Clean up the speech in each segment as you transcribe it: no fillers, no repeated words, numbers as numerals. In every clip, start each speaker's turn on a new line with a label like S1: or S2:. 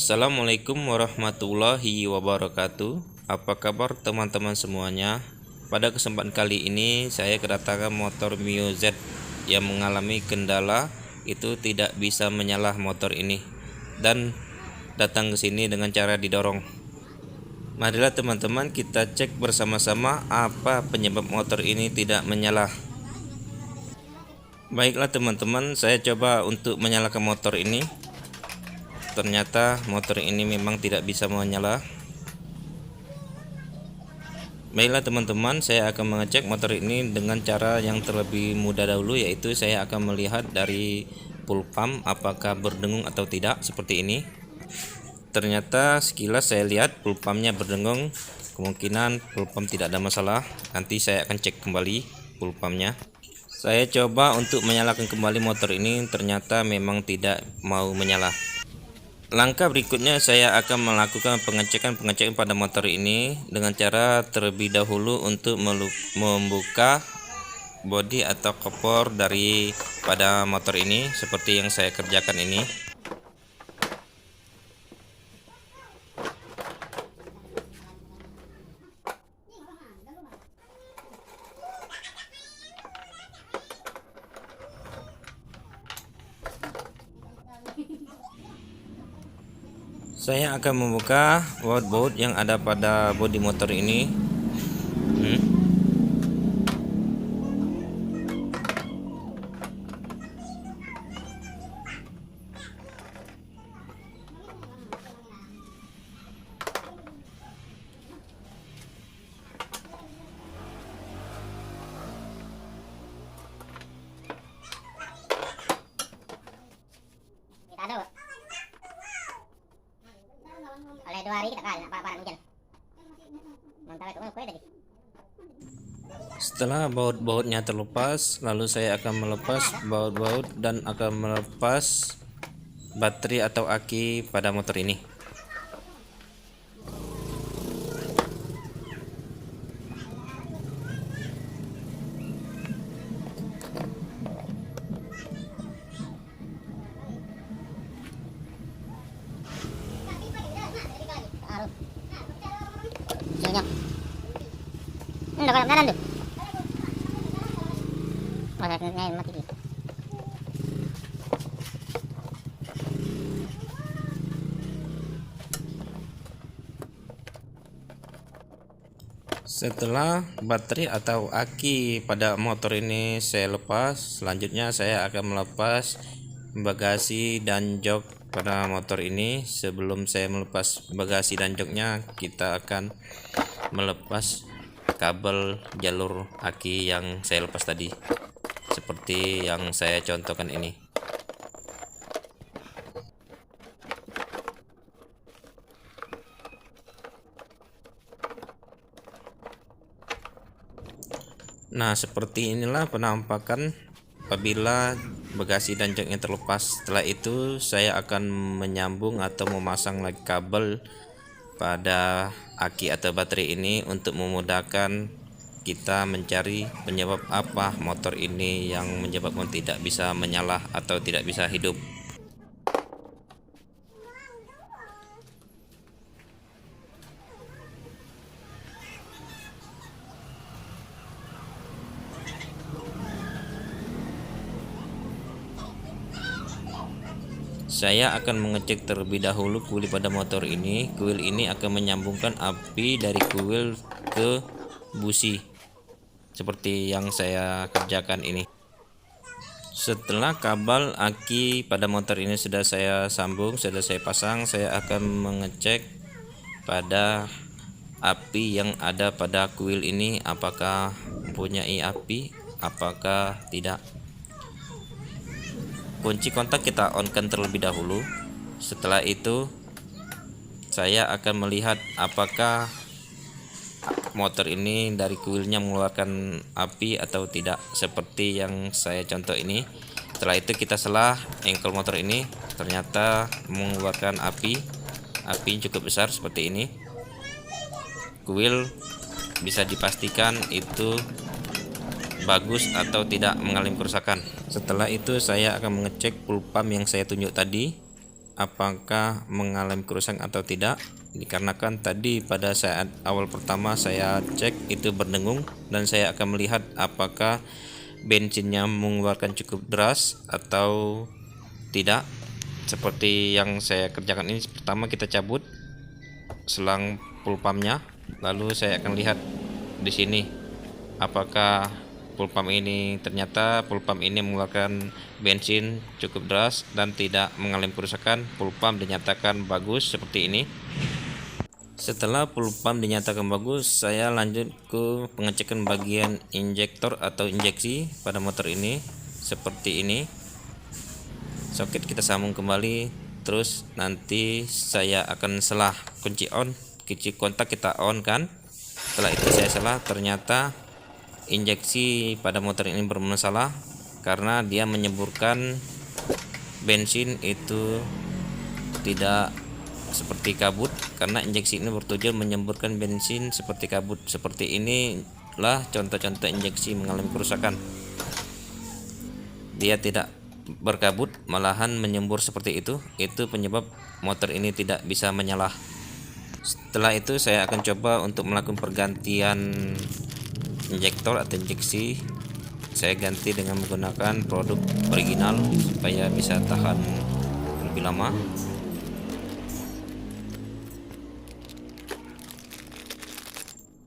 S1: Assalamualaikum warahmatullahi wabarakatuh. Apa kabar teman-teman semuanya? Pada kesempatan kali ini saya kedatangan motor Mio Z yang mengalami kendala, itu tidak bisa menyala motor ini dan datang ke sini dengan cara didorong. Marilah teman-teman kita cek bersama-sama apa penyebab motor ini tidak menyala. Baiklah teman-teman, saya coba untuk menyalakan motor ini. Ternyata motor ini memang tidak bisa menyala. Baiklah teman-teman, saya akan mengecek motor ini dengan cara yang terlebih mudah dahulu, yaitu saya akan melihat dari full pump apakah berdengung atau tidak, seperti ini. Ternyata sekilas saya lihat full pumpnya berdengung, kemungkinan full pump tidak ada masalah. Nanti saya akan cek kembali full pumpnya. Saya coba untuk menyalakan kembali motor ini, ternyata memang tidak mau menyala. Langkah berikutnya saya akan melakukan pengecekan pada motor ini dengan cara terlebih dahulu untuk membuka bodi atau kopor pada motor ini, seperti yang saya kerjakan ini. Saya akan membuka baut-baut yang ada pada bodi motor ini.
S2: Oleh 2 hari kita kali nak parang hujan. Mantap itu kue tadi.
S1: Setelah baut-bautnya terlepas, lalu saya akan melepas baut-baut dan akan melepas baterai atau aki pada motor ini.
S2: Sinyok. Udah kalau kanan tuh. Masa ngain mati dia.
S1: Setelah baterai atau aki pada motor ini saya lepas, selanjutnya saya akan melepas bagasi dan jok pada motor ini. Sebelum saya melepas bagasi dan joknya, kita akan melepas kabel jalur aki yang saya lepas tadi, seperti yang saya contohkan ini. Nah, seperti inilah penampakan apabila bagasi dan joknya terlepas. Setelah itu saya akan menyambung atau memasang lagi kabel pada aki atau baterai ini untuk memudahkan kita mencari penyebab apa motor ini yang menyebabkan tidak bisa menyala atau tidak bisa hidup. Saya akan mengecek terlebih dahulu kuil pada motor ini. Kuil ini akan menyambungkan api dari kuil ke busi, seperti yang saya kerjakan ini. Setelah kabel aki pada motor ini sudah saya sambung, sudah saya pasang, saya akan mengecek pada api yang ada pada kuil ini, apakah mempunyai api, apakah tidak. Kunci kontak kita on-kan terlebih dahulu. Setelah itu saya akan melihat apakah motor ini dari kuilnya mengeluarkan api atau tidak, seperti yang saya contoh ini. Setelah itu kita selah engkel motor ini, ternyata mengeluarkan api cukup besar seperti ini. Kuil bisa dipastikan itu bagus atau tidak mengalami kerusakan. Setelah itu saya akan mengecek full pump yang saya tunjuk tadi, apakah mengalami kerusakan atau tidak, dikarenakan tadi pada saat awal pertama saya cek itu berdengung, dan saya akan melihat apakah bensinnya mengeluarkan cukup deras atau tidak. Seperti yang saya kerjakan ini, pertama kita cabut selang full pumpnya, lalu saya akan lihat di sini apakah full pump ini, ternyata full pump ini mengeluarkan bensin cukup deras dan tidak mengalami kerusakan. Full pump dinyatakan bagus seperti ini. Setelah full pump dinyatakan bagus, saya lanjut ke pengecekan bagian injektor atau injeksi pada motor ini seperti ini. Soket kita sambung kembali, terus nanti saya akan selah kunci on, kunci kontak kita on kan. Setelah itu saya selah, ternyata injeksi pada motor ini bermasalah karena dia menyemburkan bensin itu tidak seperti kabut, karena injeksi ini bertujuan menyemburkan bensin seperti kabut. Seperti inilah contoh-contoh injeksi mengalami kerusakan. Dia tidak berkabut, malahan menyembur seperti itu penyebab motor ini tidak bisa menyala. Setelah itu saya akan coba untuk melakukan pergantian injektor atau injeksi. Saya ganti dengan menggunakan produk original supaya bisa tahan lebih lama.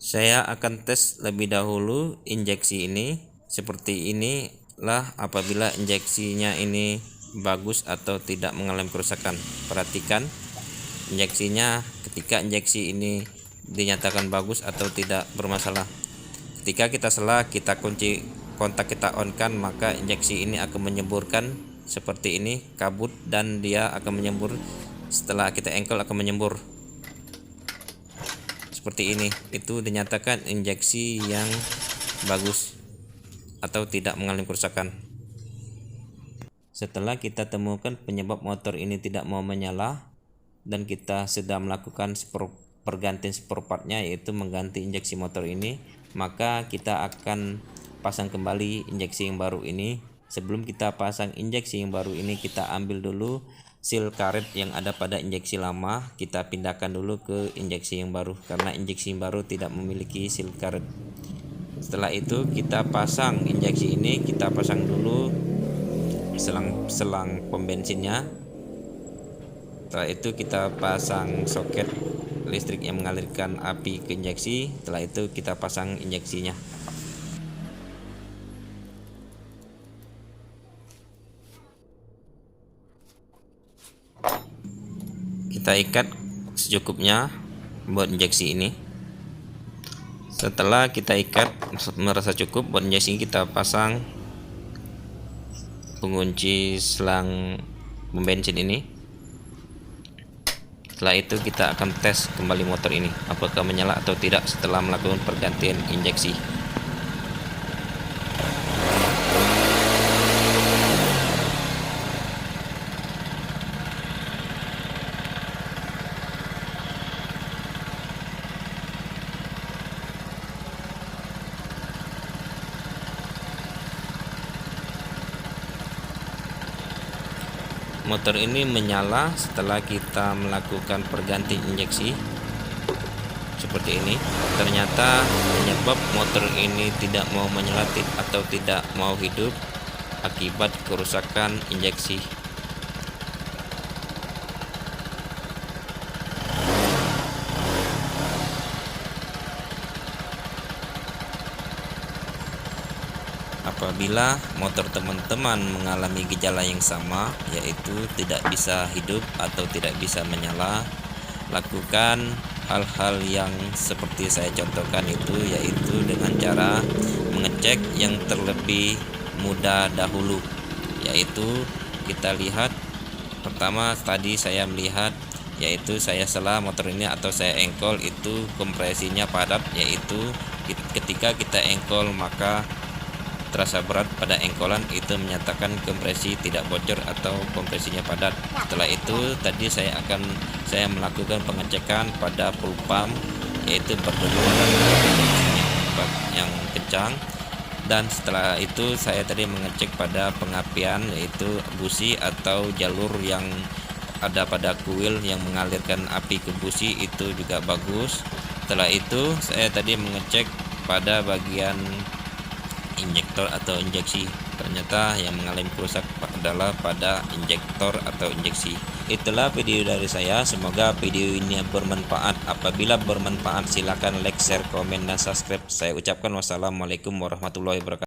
S1: Saya akan tes lebih dahulu injeksi ini. Seperti inilah apabila injeksinya ini bagus atau tidak mengalami kerusakan. Perhatikan injeksinya, ketika injeksi ini dinyatakan bagus atau tidak bermasalah. Ketika kita selah, kita kunci kontak, kita on kan, maka injeksi ini akan menyemburkan seperti ini, kabut, dan dia akan menyembur. Setelah kita engkol akan menyembur seperti ini. Itu dinyatakan injeksi yang bagus atau tidak mengalami kerusakan. Setelah kita temukan penyebab motor ini tidak mau menyala dan kita sudah melakukan pergantian spare partnya, yaitu mengganti injeksi motor ini, maka kita akan pasang kembali injeksi yang baru ini. Sebelum kita pasang injeksi yang baru ini, kita ambil dulu seal karet yang ada pada injeksi lama, kita pindahkan dulu ke injeksi yang baru karena injeksi yang baru tidak memiliki seal karet. Setelah itu kita pasang injeksi ini, kita pasang dulu selang pembensinnya. Setelah itu kita pasang soket listrik yang mengalirkan api ke injeksi. Setelah itu kita pasang injeksinya. Kita ikat secukupnya buat injeksi ini. Setelah kita ikat merasa cukup buat injeksi, kita pasang pengunci selang pembensin ini. Setelah itu kita akan tes kembali motor ini apakah menyala atau tidak setelah melakukan pergantian injeksi. Motor ini menyala setelah kita melakukan pergantian injeksi seperti ini. Ternyata penyebab motor ini tidak mau menyala atau tidak mau hidup akibat kerusakan injeksi. Apabila motor teman-teman mengalami gejala yang sama, yaitu tidak bisa hidup atau tidak bisa menyala, lakukan hal-hal yang seperti saya contohkan itu, yaitu dengan cara mengecek yang terlebih mudah dahulu, yaitu kita lihat pertama tadi saya melihat, yaitu saya selah motor ini atau saya engkol itu kompresinya padat, yaitu ketika kita engkol maka terasa berat pada engkolan, itu menyatakan kompresi tidak bocor atau kompresinya padat. Setelah itu tadi saya melakukan pengecekan pada full pump, yaitu berdengung yang kencang, dan setelah itu saya tadi mengecek pada pengapian, yaitu busi atau jalur yang ada pada kuil yang mengalirkan api ke busi, itu juga bagus. Setelah itu saya tadi mengecek pada bagian injektor atau injeksi. Ternyata yang mengalami rusak adalah pada injektor atau injeksi. Itulah video dari saya, semoga video ini bermanfaat. Apabila bermanfaat silakan like, share, komen, dan subscribe. Saya ucapkan wassalamualaikum warahmatullahi wabarakatuh.